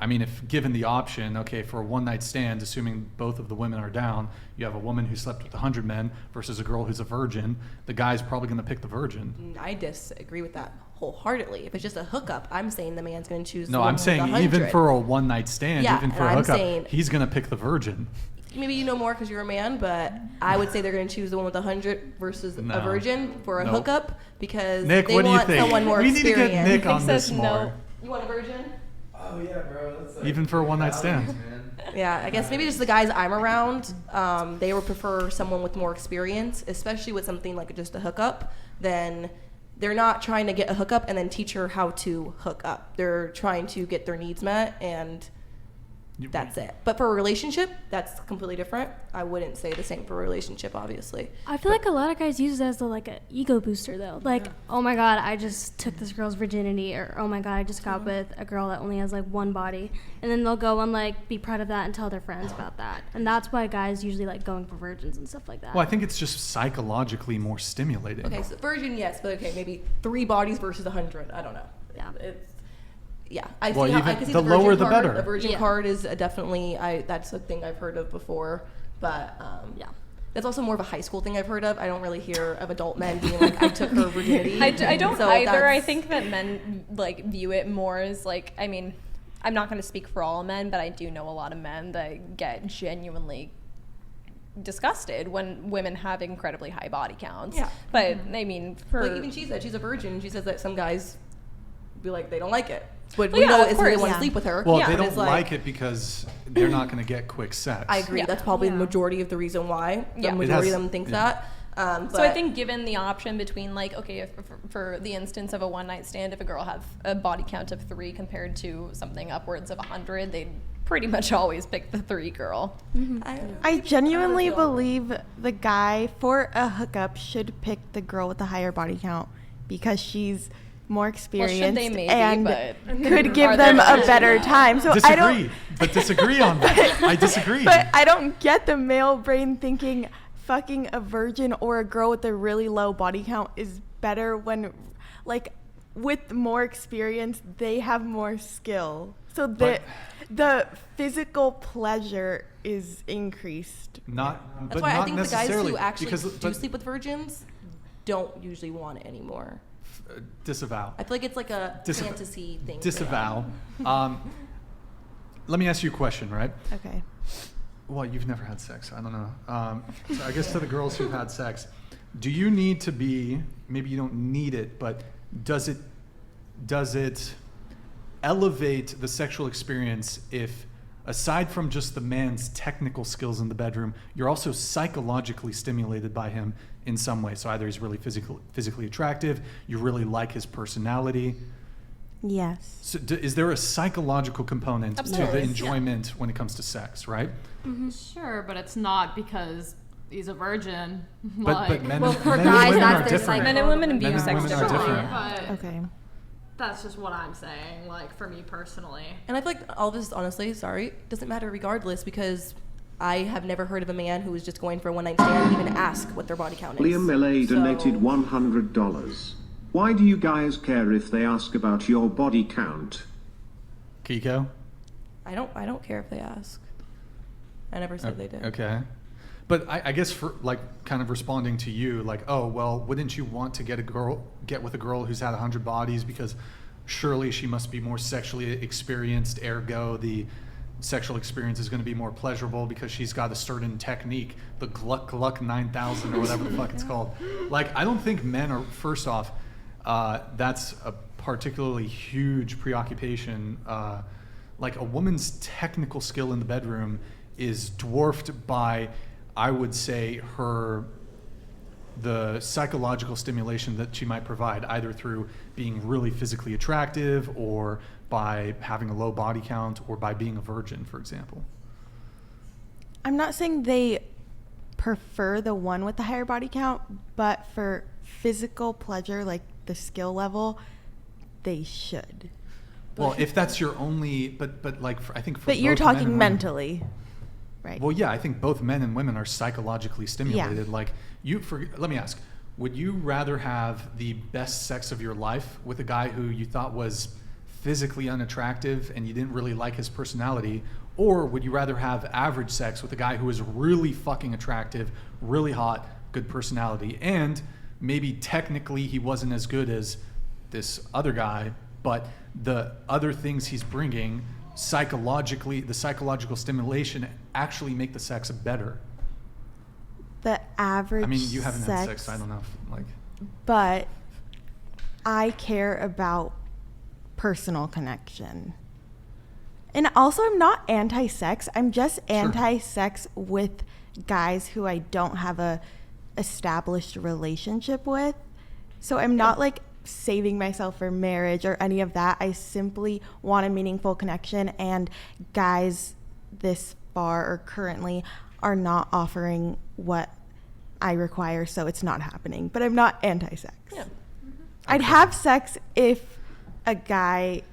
I mean, if given the option, okay, for a one-night stand, assuming both of the women are down, you have a woman who slept with 100 men versus a girl who's a virgin, the guy's probably going to pick the virgin. I disagree with that wholeheartedly. If it's just a hookup, I'm saying the man's going to choose the No, one I'm with saying 100. even for a one-night stand, Yeah, even for and a I'm hookup, saying- he's going to pick the virgin. Maybe you know more because you're a man, but I would say they're going to choose the one with 100 versus a virgin for a hookup because Nick, they what do you want think? someone more We need to experienced. get Nick on Nick this says more. no. You want a virgin? Oh yeah, bro. That's like Even for a one-night stand. man. Yeah, I guess maybe just the guys I'm around, they would prefer someone with more experience, especially with something like just a hookup. Then they're not trying to get a hookup and then teach her how to hook up. They're trying to get their needs met, and that's it. But for a relationship, that's completely different. I wouldn't say the same for a relationship, obviously. I feel like a lot of guys use it as like an ego booster though. Like, oh my god, I just took this girl's virginity, or oh my god, I just got with a girl that only has like one body, and then they'll go and like be proud of that and tell their friends about that, and that's why guys usually like going for virgins and stuff like that. Well, I think it's just psychologically more stimulating. Okay, so virgin, yes, but okay, maybe 3 bodies versus 100. I don't know. Yeah. I Well, see how, even I can see the virgin lower the card. better. A virgin Yeah. card is definitely that's a thing I've heard of before, but Yeah. that's also more of a high school thing I've heard of. I don't really hear of adult men being like, I took her virginity. I don't So either. I that's- think that men like view it more as like, I mean, I'm not going to speak for all men, but I do know a lot of men that get genuinely disgusted when women have incredibly high body counts. Yeah. But I mean, for Like even she said she's a virgin. She says that some guys be like they don't like it, but Well, we yeah, know of is they course. want to Yeah. sleep with her. Well, Yeah. they But don't it's like it because they're not going to get quick sex. I agree. Yeah. That's probably the Yeah. majority of the reason why. The Yeah. It majority has- of them think yeah. that. But so I think given the option between like, okay, if, for the instance of a one night stand, if a girl has a body count of 3 compared to something upwards of 100, they'd pretty much always pick the 3 girl. I genuinely I don't know. believe the guy for a hookup should pick the girl with the higher body count because she's more Well, experienced should they maybe, and but could give Are them there a better time. So Disagree, I don't. but disagree on that. I disagree. But I don't get the male brain thinking fucking a virgin or a girl with a really low body count is better when, like, with more experience, they have more skill. So the physical pleasure is increased. Not, That's but why I not think the guys necessarily who actually because, do but, sleep with virgins don't usually want it anymore. disavow. I feel like it's like a Disavow. fantasy thing. for Disavow. them. Let me ask you a question, right? Okay. Well, you've never had sex. I don't know. So I guess to the girls who've had sex, do you need to be, maybe you don't need it, but does it elevate the sexual experience if, aside from just the man's technical skills in the bedroom, you're also psychologically stimulated by him in some way? So either he's really physically attractive, you really like his personality. Yes. So is there a psychological component to Absolutely. the enjoyment when it comes to sex, right? Sure, but it's not because he's a virgin. But men, Well, for men guys, and women that's are their different. Men and women view Men and sex women are differently. different. But Okay. that's just what I'm saying, like, for me personally. And I feel like all this, honestly, doesn't matter regardless because I have never heard of a man who is just going for a one night stand even ask what their body count is. Liam Millet donated So- $100. Why do you guys care if they ask about your body count? Kiko? I don't care if they ask. I never said they did. Okay. But I guess for like kind of responding to you, like, oh, well, wouldn't you want to get with a girl who's had 100 bodies because surely she must be more sexually experienced, ergo the sexual experience is going to be more pleasurable because she's got a certain technique, the Gluck Gluck 9000 or whatever the fuck it's called. Like, I don't think men are, first off, that's a particularly huge preoccupation. Like a woman's technical skill in the bedroom is dwarfed by, I would say, the psychological stimulation that she might provide, either through being really physically attractive or by having a low body count or by being a virgin, for example. I'm not saying they prefer the one with the higher body count, but for physical pleasure, like the skill level, they should. Well, if that's your only, but like, I think for But you're both men talking and women- mentally, right? Well, yeah, I think both men and women are psychologically stimulated. Yeah. Like, let me ask, would you rather have the best sex of your life with a guy who you thought was physically unattractive and you didn't really like his personality? Or would you rather have average sex with a guy who is really fucking attractive, really hot, good personality, and maybe technically he wasn't as good as this other guy, but the other things he's bringing psychologically, the psychological stimulation actually make the sex better? The average I mean, you haven't had sex, sex, I don't know. Like, but I care about personal connection. And also, I'm not anti-sex. I'm just anti-sex with guys who I don't have a established relationship with. So I'm not like saving myself for marriage or any of that. I simply want a meaningful connection, and guys this far or currently are not offering what I require, so it's not happening. But I'm not anti-sex. Yeah. I'd have sex if a guy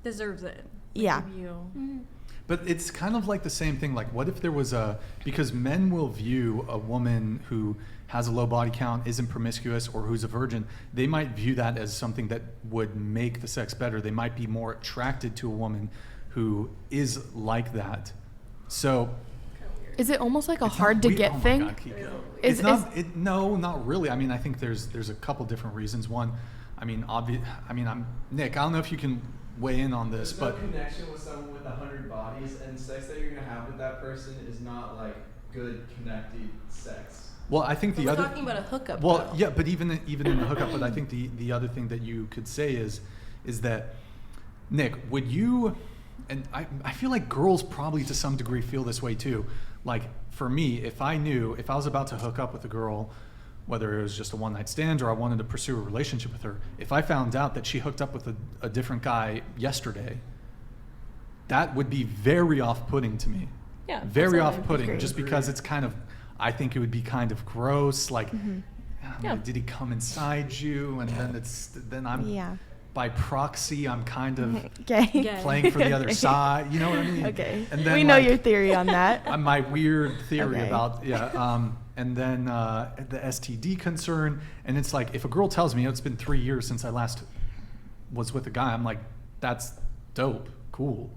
deserves it. Yeah. Give you- but it's kind of like the same thing. Like, what if there was because men will view a woman who has a low body count, isn't promiscuous, or who's a virgin, they might view that as something that would make the sex better. They might be more attracted to a woman who is like that. So Is it almost like a it's hard not to weird- get oh my thing? God, keep going. Is- It's not. No, not really. I mean, I think there's a couple different reasons. One, I mean, I'm Nick. I don't know if you can weigh in on this, There's but no connection with someone with 100 bodies, and sex that you're gonna have with that person is not like good connected sex. well, I think the We're other. talking about a hookup. Well, though. yeah, but even in the hookup, but I think the other thing that you could say is that, Nick, would you, and I feel like girls probably to some degree feel this way too. Like, for me, if I was about to hook up with a girl, whether it was just a one-night stand or I wanted to pursue a relationship with her, if I found out that she hooked up with a different guy yesterday, that would be very off-putting to me. Yeah, Very absolutely. off-putting, Agree. just because it's kind of, I think it would be kind of gross. Like, I mean, Yeah. did he come inside you? And then I'm Yeah. by proxy, I'm kind of Gay. playing for the other Okay. side. You know what I mean? Okay. And then We know like, your theory on that. my weird theory Okay. about and then the STD concern, and it's like, if a girl tells me it's been 3 years since I last was with a guy, I'm like, that's dope, cool.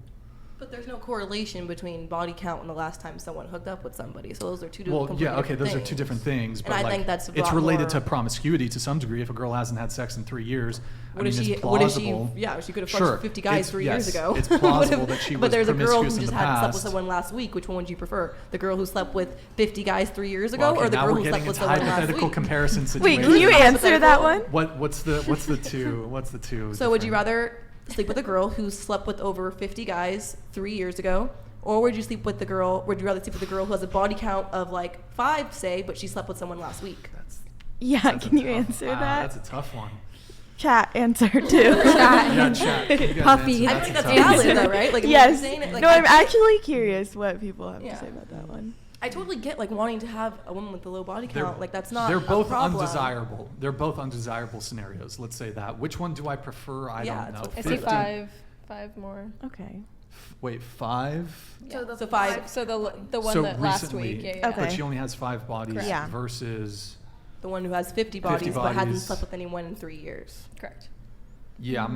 But there's no correlation between body count and the last time someone hooked up with somebody. So those are two Well, completely yeah, okay, different those are two different things, And but I like, think that's a it's lot related to more- promiscuity to some degree. If a girl hasn't had sex in 3 years, I mean, it's What if she? plausible. Yeah, she could have Sure, fucked 50 guys it's- 3 years yes, ago. it's What plausible if- that she was But there's a girl who promiscuous in just the had slept with past. someone last week. Which one would you prefer? The girl who slept with 50 guys 3 years ago, Well, okay, or the now girl we're who slept getting with into someone last hypothetical week? comparison Wait, situations. can you answer that one? What's the two? What's the two? So would you different- rather sleep with a girl who slept with over 50 guys 3 years ago, or would you sleep with the girl? Would you rather sleep with a girl who has a body count of like 5, say, but she slept with someone last week? Yeah, That's a can you tough- answer wow, that? That's a tough one. Chat, answer too. Yeah, chat. Can you guys Puffy. answer? I think That's that's a tough one. valid, though, right? Like, Yes. you're saying it, like, No, I I'm get- actually curious what people have Yeah. to say about that one. I totally get like wanting to have a woman with a low body They're- count. Like that's not. They're a both problem. undesirable. They're both undesirable scenarios. Let's say that. Which one do I prefer? I Yeah, don't know. that's what- I say 50 five more. Okay. Wait, 5? Yeah. So 5. So the one So that last recently, week. Yeah. Okay. but she only has 5 bodies Correct. Yeah. versus. The one who has 50 bodies, but hasn't bodies. slept with anyone in 3 years. Correct. Yeah,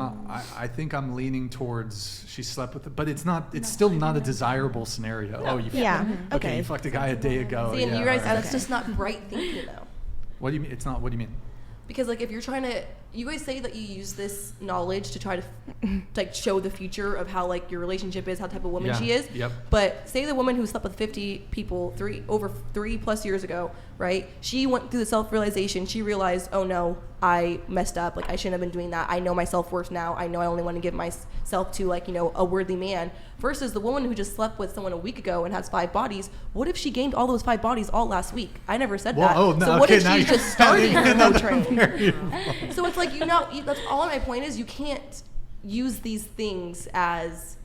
I think I'm leaning towards she slept with it, but it's not. It's still not a desirable scenario. Oh, you. Yeah. Okay, Okay. you fucked a guy a day ago. See, and yeah, you guys, all right. that's just not bright thinking though. What do you mean? It's not. What do you mean? Because like if you're trying to, you guys say that you use this knowledge to try to like show the future of how like your relationship is, how type of woman Yeah, she is. yep. But say the woman who slept with 50 people over 3+ years ago, right? She went through the self-realization. She realized, oh no, I messed up. Like I shouldn't have been doing that. I know my self-worth now. I know I only want to give myself to like, you know, a worthy man. Versus the woman who just slept with someone a week ago and has 5 bodies. What if she gained all those 5 bodies all last week? I never said Well, that. oh, no, so what okay, if now she's you're just starting her no another train? variable. So it's like, you know, that's all my point is you can't use these things as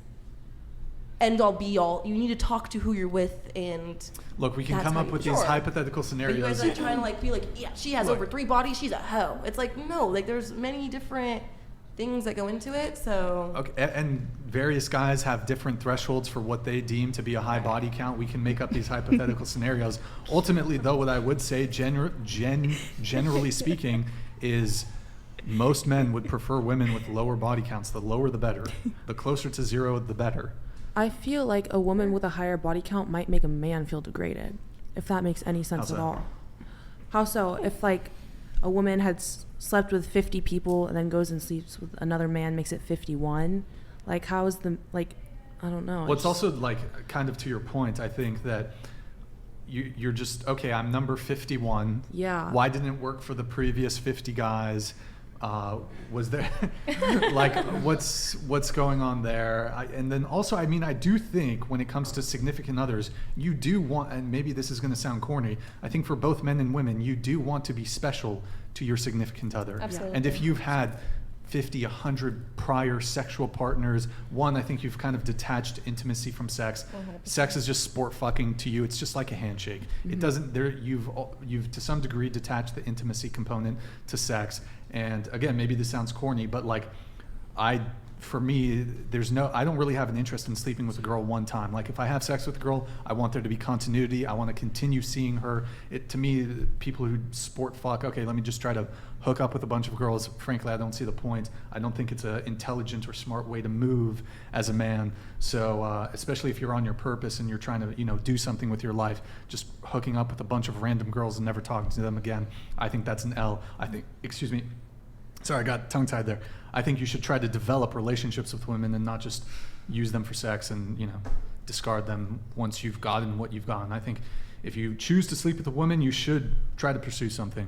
end all be all. You need to talk to who you're with and Look, we can That's come how up you- with these sure. hypothetical but you scenarios. guys are trying to like be like, yeah, she has Look. over 3 bodies, she's a hoe. It's like, no, like there's many different things that go into it. So Okay, and various guys have different thresholds for what they deem to be a high body count. We can make up these hypothetical scenarios. Ultimately, though, what I would say, generally speaking, is Most men would prefer women with lower body counts. The lower, the better. The closer to 0, the better. I feel like a woman with a higher body count might make a man feel degraded, if that makes any sense How's at that? all. How so? If like a woman had slept with 50 people and then goes and sleeps with another man, makes it 51. Like, how is the, like, I don't know. Well, it's also like kind of to your point. I think that you're just, okay, I'm number 51. Yeah. Why didn't it work for the previous 50 guys? Was there like what's going on there? And then also, I mean, I do think when it comes to significant others, you do want, and maybe this is going to sound corny, I think for both men and women, you do want to be special to your significant other. Absolutely. And if you've had 50, 100 prior sexual partners, one, I think you've kind of detached intimacy from sex. 100%. Sex is just sport fucking to you. It's just like a handshake. It doesn't, you've to some degree detached the intimacy component to sex. And again, maybe this sounds corny, but like for me, I don't really have an interest in sleeping with a girl one time. Like if I have sex with a girl, I want there to be continuity. I want to continue seeing her. To me, people who sport fuck, okay, let me just try to hook up with a bunch of girls. Frankly, I don't see the point. I don't think it's an intelligent or smart way to move as a man. So especially if you're on your purpose and you're trying to, do something with your life, just hooking up with a bunch of random girls and never talking to them again, I think that's an L. Sorry, I got tongue-tied there. I think you should try to develop relationships with women and not just use them for sex and, discard them once you've gotten what you've gotten. I think if you choose to sleep with a woman, you should try to pursue something.